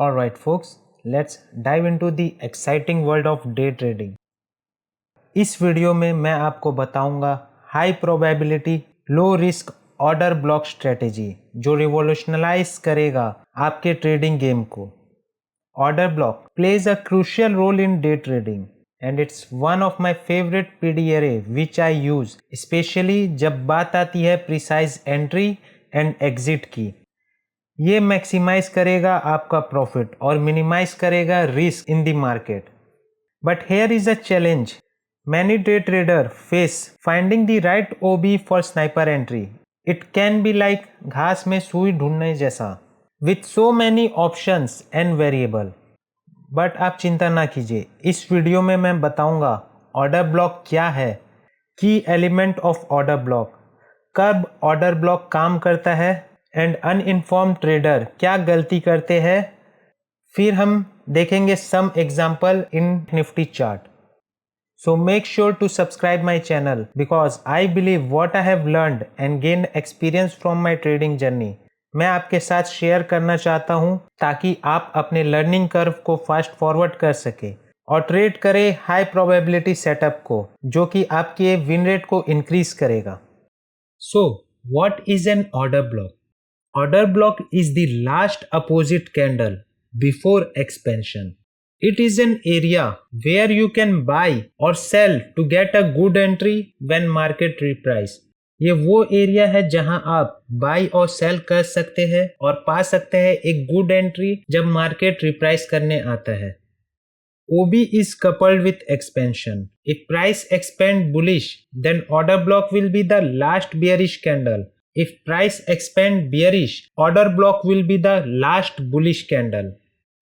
Alright folks, let's dive into the exciting world of day trading. इस video में मैं आपको बताऊंगा high probability low risk order block strategy जो रिवॉल्यूशनलाइज करेगा आपके ट्रेडिंग गेम को. Order block plays a crucial role in day trading and it's one of my favorite PD array which I use especially जब बात आती है precise entry and exit की. ये मैक्सिमाइज करेगा आपका प्रॉफिट और मिनिमाइज करेगा risk in the market. But here is a challenge. Many day trader face finding the right OB for sniper entry. It can be like घास में सुई ढूंढने जैसा with so many options and variable. But आप चिंता ना कीजिए, इस वीडियो में मैं बताऊंगा ऑर्डर ब्लॉक क्या है, की एलिमेंट ऑफ ऑर्डर ब्लॉक, कब ऑर्डर ब्लॉक काम करता है एंड अनइन्फॉर्म्ड ट्रेडर क्या गलती करते हैं. फिर हम देखेंगे some example in Nifty chart. So make sure to subscribe my channel because I believe what I have learned and gain experience from my trading journey. मैं आपके साथ शेयर करना चाहता हूँ ताकि आप अपने लर्निंग कर्व को फास्ट फॉरवर्ड कर सके और ट्रेड करें हाई प्रोबेबिलिटी सेटअप को जो कि आपके विन रेट को इंक्रीज करेगा. So what is an order block? Order block is the last opposite candle before expansion. It is an area where you can buy or sell to get a good entry when market reprice. ये वो area है जहां आप by और cell कर सकते हैं और पा सकते हैं एक गुड एंट्री जब मार्केट रिप्राइस करने आता है. OB is coupled with expansion. If price expand bullish, then order block will be the last bearish candle. If price expand bearish, order block will be the last bullish candle.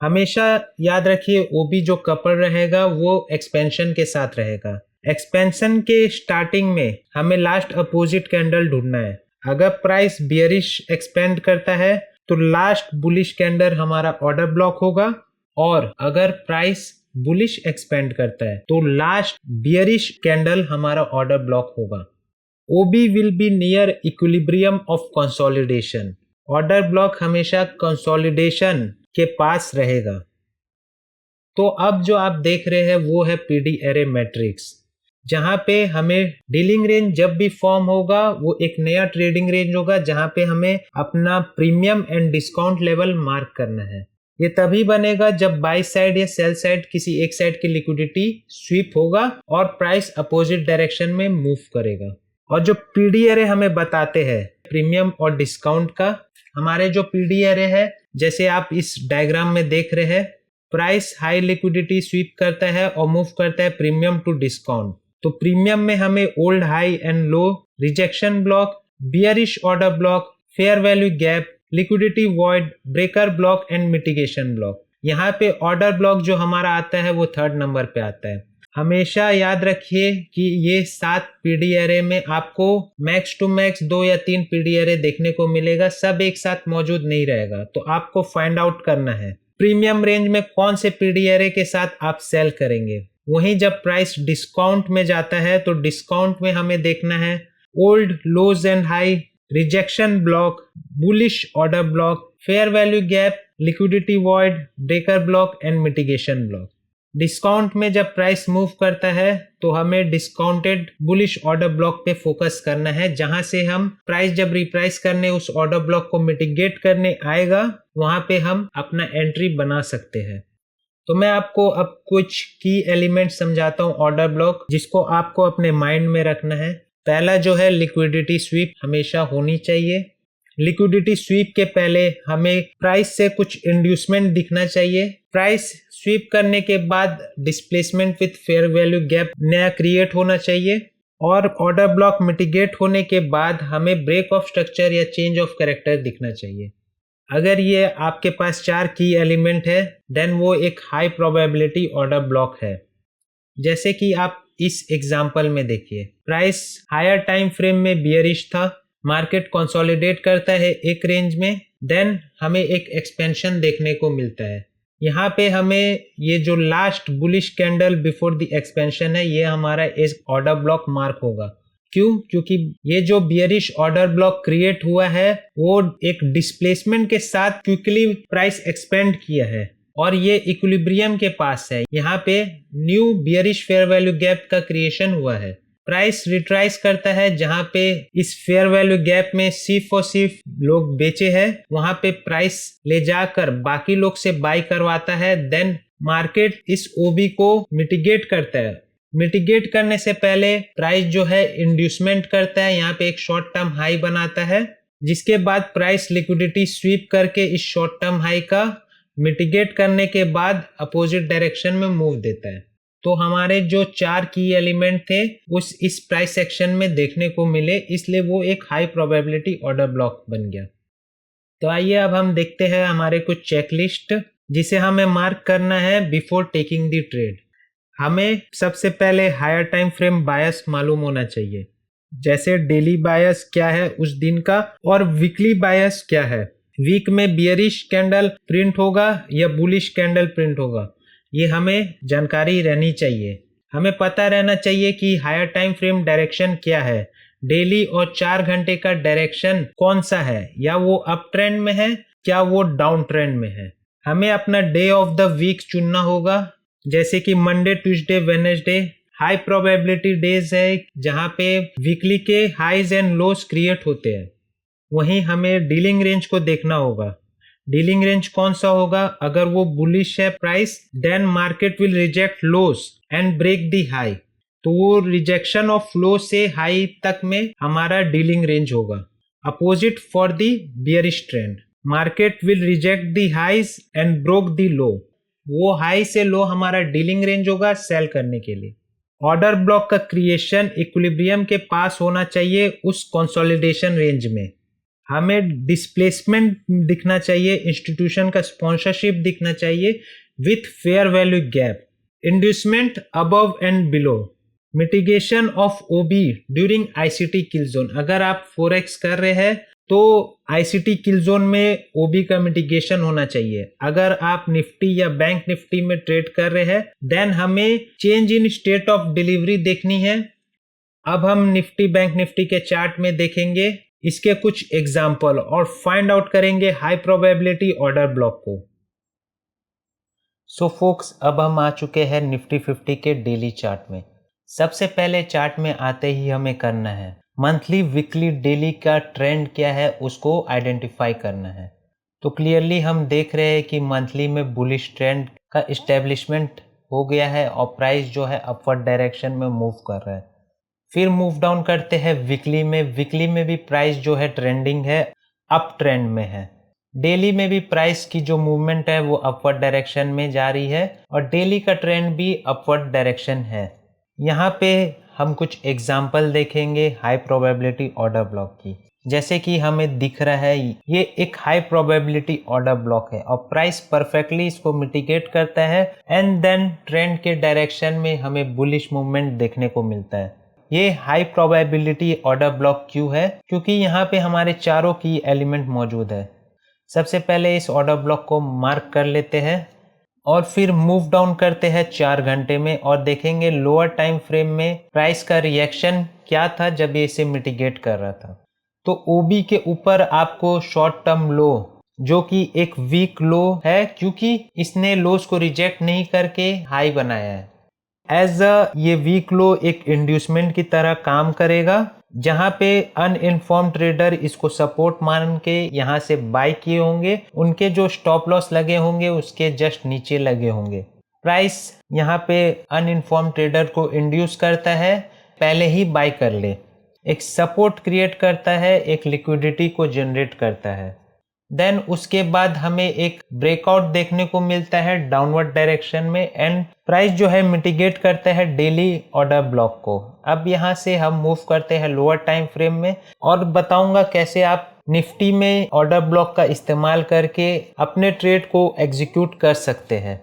हमेशा याद रखिए OB जो couple रहेगा वो expansion के साथ रहेगा. Expansion के स्टार्टिंग में हमें लास्ट अपोजिट कैंडल ढूंढना है. अगर प्राइस बियरिश एक्सपेंड करता है तो लास्ट बुलिश कैंडल हमारा ऑर्डर ब्लॉक होगा और अगर प्राइस बुलिश एक्सपेंड करता है तो लास्ट बियरिश कैंडल हमारा ऑर्डर ब्लॉक होगा. OB will be near equilibrium of consolidation. Order block हमेशा कंसोलिडेशन के पास रहेगा. तो अब जो आप देख रहे हैं वो है PD एरे मैट्रिक्स जहां पे हमें डीलिंग रेंज जब भी फॉर्म होगा वो एक नया ट्रेडिंग रेंज होगा जहां पे हमें अपना premium and discount level mark करना है. ये तभी बनेगा जब बाई साइड या सेल साइड किसी एक साइड की लिक्विडिटी स्वीप होगा और प्राइस अपोजिट डायरेक्शन में मूव करेगा. और जो PD एरे हमें बताते हैं प्रीमियम और डिस्काउंट का, हमारे जो PD एरे है जैसे आप इस डायग्राम में देख रहे हैं, प्राइस हाई लिक्विडिटी स्वीप करता है और मूव करता है प्रीमियम टू डिस्काउंट. तो प्रीमियम में हमें old high and low, rejection block, bearish order block, fair value gap, liquidity void, breaker block and mitigation block. यहाँ पे ऑर्डर ब्लॉक जो हमारा आता है वो 3rd नंबर पे आता है. हमेशा याद रखिए कि ये 7 PD एरे में आपको मैक्स टू मैक्स 2 या 3 PD एरे देखने को मिलेगा. सब एक साथ मौजूद नहीं रहेगा तो आपको फाइंड आउट करना है प्रीमियम रेंज में कौन से PD एरे के साथ आप सेल करेंगे. वहीं जब प्राइस डिस्काउंट में जाता है तो डिस्काउंट में हमें देखना है old lows and high, rejection block, bullish order block, fair value gap, liquidity void, breaker block and mitigation block. Discount में जब प्राइस मूव करता है तो हमें डिस्काउंटेड बुलिश ऑर्डर ब्लॉक पे फोकस करना है जहां से हम प्राइस जब रिप्राइस करने उस ऑर्डर ब्लॉक को मिटिगेट करने आएगा वहां पे हम अपना एंट्री बना सकते हैं. तो मैं आपको अब कुछ की एलिमेंट समझाता हूं ऑर्डर ब्लॉक जिसको आपको अपने माइंड में रखना है. पहला जो है लिक्विडिटी स्वीप हमेशा होनी चाहिए. लिक्विडिटी स्वीप के पहले हमें प्राइस से कुछ इंड्यूसमेंट दिखना चाहिए. प्राइस स्वीप करने के बाद displacement with fair value gap नया क्रिएट होना चाहिए और ऑर्डर ब्लॉक मिटिगेट होने के बाद हमें ब्रेक ऑफ स्ट्रक्चर या चेंज ऑफ कैरेक्टर दिखना चाहिए. अगर ये आपके पास 4 की एलिमेंट है देन वो एक हाई प्रोबेबिलिटी ऑर्डर ब्लॉक है. जैसे कि आप इस एग्जांपल में देखिए, प्राइस हायर टाइम फ्रेम में बियरिश था, मार्केट कंसोलिडेट करता है एक रेंज में, देन हमें एक एक्सपेंशन देखने को मिलता है. यहाँ पे हमें ये जो last bullish candle before the expansion है ये हमारा इस ऑर्डर ब्लॉक मार्क होगा क्यों? क्योंकि ये जो बियरिश ऑर्डर ब्लॉक क्रिएट हुआ है वो एक डिस्प्लेसमेंट के साथ क्विकली प्राइस एक्सपेंड किया है और ये इक्विलिब्रियम के पास है। यहाँ पे new bearish fair value gap का क्रिएशन हुआ है। प्राइस रिट्राइस करता है जहां पे इस फेयर वैल्यू गैप में सिर्फ और सिर्फ लोग बेचे हैं, वहां पे प्राइस ले जाकर बाकी लोग से बाय करवाता है। देन मार्केट इस ओबी को मिटिगेट करता है। मिटिगेट करने से पहले प्राइस जो है इंड्यूसमेंट करता है, यहाँ पे एक शॉर्ट टर्म हाई बनाता है, जिसके बाद प्राइस लिक्विडिटी स्वीप करके इस शॉर्ट टर्म हाई का मिटिगेट करने के बाद अपोजिट डायरेक्शन में मूव देता है। तो हमारे जो 4 की एलिमेंट थे उस इस प्राइस सेक्शन में देखने को मिले, इसलिए वो एक हाई प्रोबेबिलिटी ऑर्डर ब्लॉक बन गया। तो आइए अब हम देखते हैं हमारे कुछ चेकलिस्ट जिसे हमें मार्क करना है बिफोर टेकिंग द ट्रेड। हमें सबसे पहले हायर टाइम फ्रेम बायस मालूम होना चाहिए, जैसे डेली बायस क्या है उस दिन का और वीकली बायस क्या है। वीक में बियरिश कैंडल प्रिंट होगा या बुलिश कैंडल प्रिंट होगा, ये हमें जानकारी रहनी चाहिए। हमें पता रहना चाहिए कि हायर टाइम फ्रेम डायरेक्शन क्या है, डेली और 4 घंटे का डायरेक्शन कौन सा है, या वो अप ट्रेंड में है क्या वो डाउन ट्रेंड में है। हमें अपना डे ऑफ द वीक चुनना होगा, जैसे कि Monday, Tuesday, Wednesday high probability days है जहां पे वीकली के हाईज एंड लोज क्रिएट होते हैं। वहीं हमें डीलिंग रेंज को देखना होगा। डीलिंग रेंज कौन सा होगा? अगर वो बुलिश है price, then market will reject lows and break the high, तो वो रिजेक्शन ऑफ लो से हाई तक में हमारा डीलिंग रेंज होगा। Opposite for the bearish trend, market will reject the highs and broke the low, वो high से लो हमारा डीलिंग रेंज होगा सेल करने के लिए। ऑर्डर ब्लॉक का क्रिएशन इक्विलिब्रियम के पास होना चाहिए उस कंसोलिडेशन रेंज में। हमें डिस्प्लेसमेंट दिखना चाहिए, इंस्टीट्यूशन का स्पॉन्सरशिप दिखना चाहिए with fair value gap, inducement above and below, mitigation of OB during ICT kill zone. अगर आप फोरेक्स कर रहे हैं तो आईसीटी किल जोन में ओबी का मिटिगेशन होना चाहिए। अगर आप निफ्टी या बैंक निफ्टी में ट्रेड कर रहे हैं देन हमें change in state of delivery देखनी है। अब हम निफ्टी बैंक निफ्टी के चार्ट में देखेंगे इसके कुछ एग्जाम्पल और फाइंड आउट करेंगे हाई प्रोबेबिलिटी ऑर्डर ब्लॉक को। सो फोक्स, अब हम आ चुके हैं निफ्टी 50 के डेली चार्ट में। सबसे पहले चार्ट में आते ही हमें करना है मंथली, वीकली, डेली का ट्रेंड क्या है उसको आइडेंटिफाई करना है। तो क्लियरली हम देख रहे हैं कि मंथली में बुलिश ट्रेंड का इस्टेब्लिशमेंट हो गया है और प्राइस जो है अपवर्ड डायरेक्शन में मूव कर रहा है। फिर मूव डाउन करते हैं वीकली में। वीकली में भी प्राइस जो है ट्रेंडिंग है, अप ट्रेंड में है। डेली में भी प्राइस की जो मूवमेंट है वो अपवर्ड डायरेक्शन में जा रही है और डेली का ट्रेंड भी अपवर्ड डायरेक्शन है। यहाँ पे हम कुछ एग्जाम्पल देखेंगे हाई प्रोबेबिलिटी ऑर्डर ब्लॉक की। जैसे कि हमें दिख रहा है ये एक हाई प्रोबेबिलिटी ऑर्डर ब्लॉक है और प्राइस परफेक्टली इसको मिटिगेट करता है एंड देन ट्रेंड के डायरेक्शन में हमें बुलिश मूवमेंट देखने को मिलता है। ये हाई प्रोबेबिलिटी ऑर्डर ब्लॉक क्यों है? क्योंकि यहाँ पे हमारे चारों की एलिमेंट मौजूद है। सबसे पहले इस ऑर्डर ब्लॉक को मार्क कर लेते हैं और फिर मूव डाउन करते हैं 4 घंटे में और देखेंगे लोअर टाइम फ्रेम में प्राइस का रिएक्शन क्या था जब ये इसे मिटिगेट कर रहा था। तो ओबी के ऊपर आपको शॉर्ट टर्म लो, जो कि एक वीक लो है क्योंकि इसने लोस को रिजेक्ट नहीं करके हाई बनाया है। एज ये वीक लो एक इंड्यूसमेंट की तरह काम करेगा, जहां पे अनइन्फॉर्म ट्रेडर इसको सपोर्ट मान के यहाँ से बाय किए होंगे, उनके जो स्टॉप लॉस लगे होंगे उसके जस्ट नीचे लगे होंगे। प्राइस यहाँ पे अनइन्फॉर्म ट्रेडर को इंड्यूस करता है पहले ही बाय कर ले, एक सपोर्ट क्रिएट करता है, एक लिक्विडिटी को जनरेट करता है। देन उसके बाद हमें एक ब्रेकआउट देखने को मिलता है डाउनवर्ड डायरेक्शन में एंड प्राइस जो है मिटिगेट करता है डेली ऑर्डर ब्लॉक को। अब यहाँ से हम मूव करते हैं लोअर टाइम फ्रेम में और बताऊंगा कैसे आप निफ्टी में ऑर्डर ब्लॉक का इस्तेमाल करके अपने ट्रेड को एग्जीक्यूट कर सकते हैं।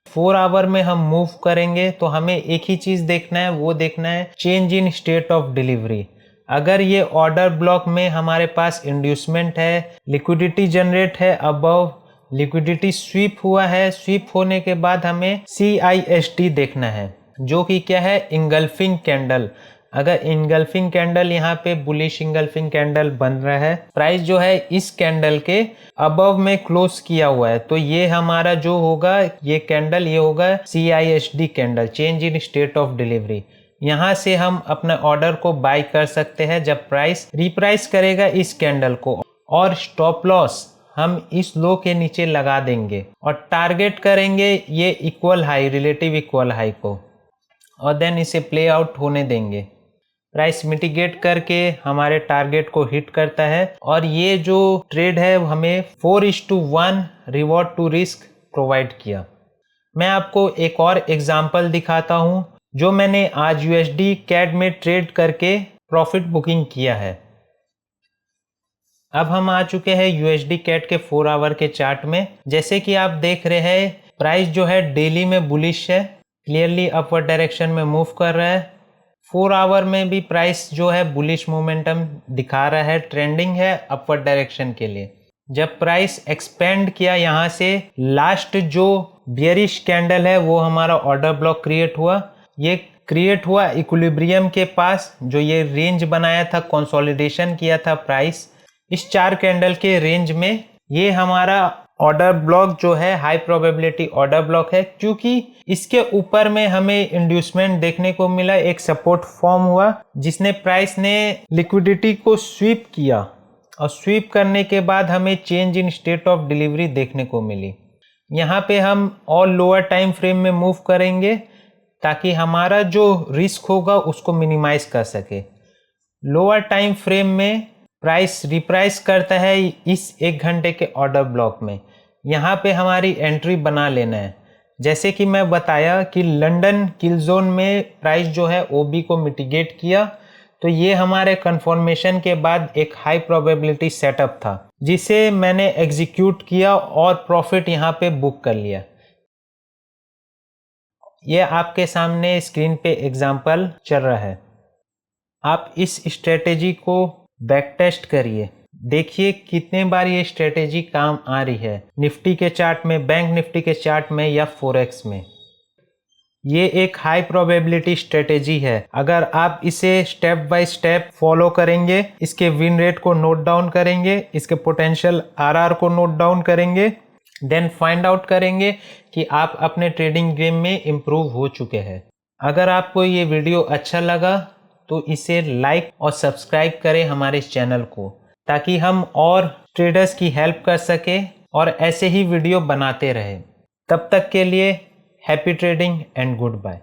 4 आवर में हम मूव करेंगे तो हमें एक ही चीज देखना है, वो देखना है change in state of delivery. अगर ये ऑर्डर ब्लॉक में हमारे पास इंड्यूसमेंट है, लिक्विडिटी जनरेट है अबव, लिक्विडिटी स्वीप हुआ है, स्वीप होने के बाद हमें CIST देखना है जो कि क्या है, इंगल्फिंग कैंडल, अगर इनगल्फिंग कैंडल यहाँ पे बुलिश इनगल्फिंग कैंडल बन रहा है, प्राइस जो है इस कैंडल के अबव में क्लोज किया हुआ है, तो ये हमारा जो होगा ये कैंडल ये होगा CISD candle, change in state of delivery. यहाँ से हम अपने ऑर्डर को बाय कर सकते हैं जब प्राइस रिप्राइस करेगा इस कैंडल को, और स्टॉप लॉस हम इस लो के नीचे लगा देंगे और टारगेट करेंगे ये equal high, relative equal high को, और देन इसे प्ले आउट होने देंगे। प्राइस मिटिगेट करके हमारे टारगेट को हिट करता है और ये जो ट्रेड है हमें 4:1 रिवॉर्ड टू रिस्क प्रोवाइड किया। मैं आपको एक और एग्जांपल दिखाता हूँ जो मैंने आज USD CAD में ट्रेड करके प्रॉफिट बुकिंग किया है। अब हम आ चुके हैं USD CAD के 4 आवर के चार्ट में। जैसे कि आप देख रहे हैं प्राइस जो है डेली में बुलिश है, क्लियरली अपवर्ड डायरेक्शन में मूव कर रहा है। 4 आवर में भी प्राइस जो है बुलिश मोमेंटम दिखा रहा है, ट्रेंडिंग है अपवर्ड डायरेक्शन के लिए। जब प्राइस एक्सपेंड किया यहाँ से, लास्ट जो बियरिश कैंडल है वो हमारा ऑर्डर ब्लॉक क्रिएट हुआ। ये क्रिएट हुआ इक्विलिब्रियम के पास, जो ये रेंज बनाया था, कंसोलिडेशन किया था प्राइस इस 4 कैंडल के रेंज में। ये हमारा ऑर्डर ब्लॉक जो है हाई प्रोबेबिलिटी ऑर्डर ब्लॉक है, क्योंकि इसके ऊपर में हमें इंड्यूसमेंट देखने को मिला, एक सपोर्ट फॉर्म हुआ जिसने प्राइस ने लिक्विडिटी को स्वीप किया, और स्वीप करने के बाद हमें change in state of delivery देखने को मिली। यहाँ पे हम और लोअर टाइम फ्रेम में मूव करेंगे ताकि हमारा जो रिस्क होगा उसको मिनिमाइज कर सके। लोअर टाइम फ्रेम में प्राइस रिप्राइस करता है इस 1 घंटे के ऑर्डर ब्लॉक में। यहाँ पे हमारी एंट्री बना लेना है। जैसे कि मैं बताया कि लंदन किल जोन में प्राइस जो है OB को मिटिगेट किया, तो ये हमारे कन्फर्मेशन के बाद एक हाई प्रोबेबिलिटी सेटअप था जिसे मैंने एग्जीक्यूट किया और प्रॉफिट यहाँ पे बुक कर लिया। ये आपके सामने स्क्रीन पे एग्जाम्पल चल रहा है। आप इस स्ट्रेटेजी को बैक टेस्ट करिए, देखिए कितने बार ये स्ट्रेटेजी काम आ रही है, निफ्टी के चार्ट में, बैंक निफ्टी के चार्ट में या फॉरेक्स में। ये एक हाई प्रोबेबिलिटी स्ट्रेटेजी है। अगर आप इसे स्टेप बाय स्टेप फॉलो करेंगे, इसके विन रेट को नोट डाउन करेंगे, इसके पोटेंशियल RR को नोट डाउन करेंगे, देन फाइंड आउट करेंगे कि आप अपने ट्रेडिंग गेम में इम्प्रूव हो चुके हैं। अगर आपको ये वीडियो अच्छा लगा तो इसे लाइक और सब्सक्राइब करें हमारे इस चैनल को, ताकि हम और ट्रेडर्स की हेल्प कर सके और ऐसे ही वीडियो बनाते रहें। तब तक के लिए happy trading and good bye.